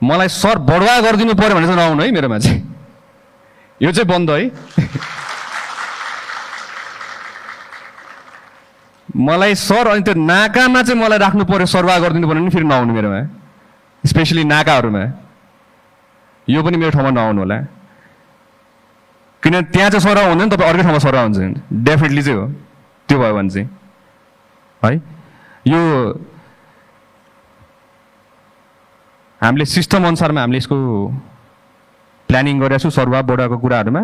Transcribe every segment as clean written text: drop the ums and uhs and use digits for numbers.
मलाई सर बढुवा गरिदिनु पर्यो भने चाहिँ नआउनु है मेरोमा चाहिँ, यो चाहिँ बन्द है। मलाई सर अनि त्यो नाकामा चाहिँ मलाई राख्नु पर्यो सरवाह गरिदिनु पर्यो भने फेरि नआउनु मेरोमा, स्पेसली नाकाहरूमा। यो पनि मेरो ठाउँमा नआउनु होला, किनभने त्यहाँ चाहिँ सरवाह हुँदैन, तपाईँ अर्कै ठाउँमा सरवाह हुन्छ डेफिनेटली चाहिँ हो। त्यो भयो भने चाहिँ है यो हामीले सिस्टम अनुसारमा हामीले यसको प्लानिङ गरेका छौँ सरवाह बढाएको कुराहरूमा।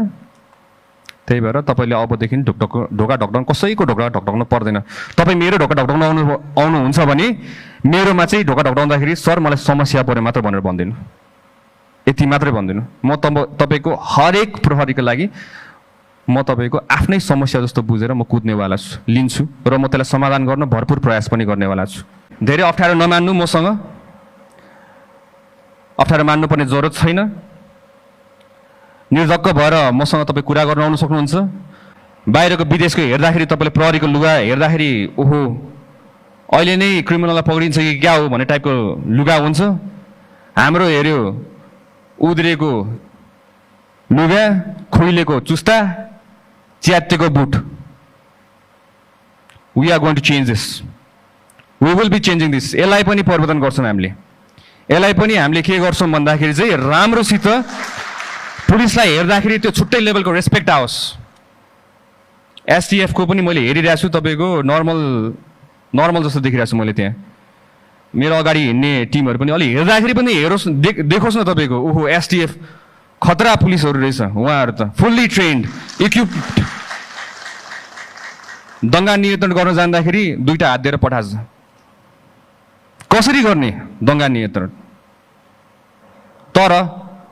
त्यही भएर तपाईँले अबदेखि ढोका ढकढक्न कसैको ढोका ढकढक्नु पर्दैन। तपाईँ मेरो ढोका ढकढक्न आउनुहुन्छ भने मेरोमा चाहिँ ढोका ढकढक्दाखेरि सर मलाई समस्या पऱ्यो मात्र भनेर भन्दिनँ, यति मात्रै भन्दिनँ। म तपाईँको हरेक प्रहरीको लागि म तपाईँको आफ्नै समस्या जस्तो बुझेर म कुद्नेवाला छु, लिन्छु र म त्यसलाई समाधान गर्न भरपुर प्रयास पनि गर्नेवाला छु। धेरै अप्ठ्यारो नमान्नु, मसँग अप्ठ्यारो मान्नुपर्ने जरुरत छैन। निर्धक्क भएर मसँग तपाईँ कुरा गर्न आउनु सक्नुहुन्छ। बाहिरको विदेशको हेर्दाखेरि तपाईँले प्रहरीको लुगा हेर्दाखेरि ओहो अहिले नै क्रिमिनललाई पक्रिन्छ कि क्या हो भन्ने टाइपको लुगा हुन्छ। हाम्रो हेऱ्यो उद्रेको लुगा, खुइलेको जुस्ता, च्यातेको boot. We are going to change this, we will be changing this. यसलाई पनि परिवर्तन गर्छौँ हामीले। यसलाई पनि हामीले के गर्छौँ भन्दाखेरि चाहिँ राम्रोसित पुलिसलाई हेर्दाखेरि त्यो छुट्टै लेभलको रेस्पेक्ट आओस्। एसटिएफको पनि मैले हेरिरहेको छु, तपाईँको नर्मल जस्तो देखिरहेको छु मैले। त्यहाँ मेरो अगाडि हिँड्ने टिमहरू पनि अलि हेर्दाखेरि पनि देखोस् न तपाईँको, ओहो एसटिएफ खतरा पुलिसहरू रहेछ। उहाँहरू त फुल्ली ट्रेन्ड, इक्विप्ड। दङ्गा नियन्त्रण गर्न जाँदाखेरि दुईटा हात दिएर पठान्छ। कसरी गर्ने दङ्गा नियन्त्रण? तर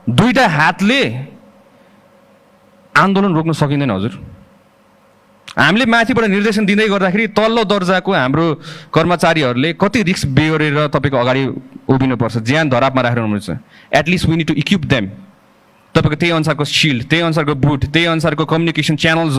दुईटा हातले आन्दोलन रोक्न सकिँदैन हजुर। हामीले माथिबाट निर्देशन दिँदै गर्दाखेरि तल्लो दर्जाको हाम्रो कर्मचारीहरूले कति रिस्क बेहोरेर तपाईँको अगाडि उभिनुपर्छ, ज्यान धरापमा राखेर हुनुपर्छ। At least we need to equip them. तपाईँको त्यही अनुसारको सिल्ड, त्यही अनुसारको बुट, त्यही अनुसारको कम्युनिकेसन च्यानल्स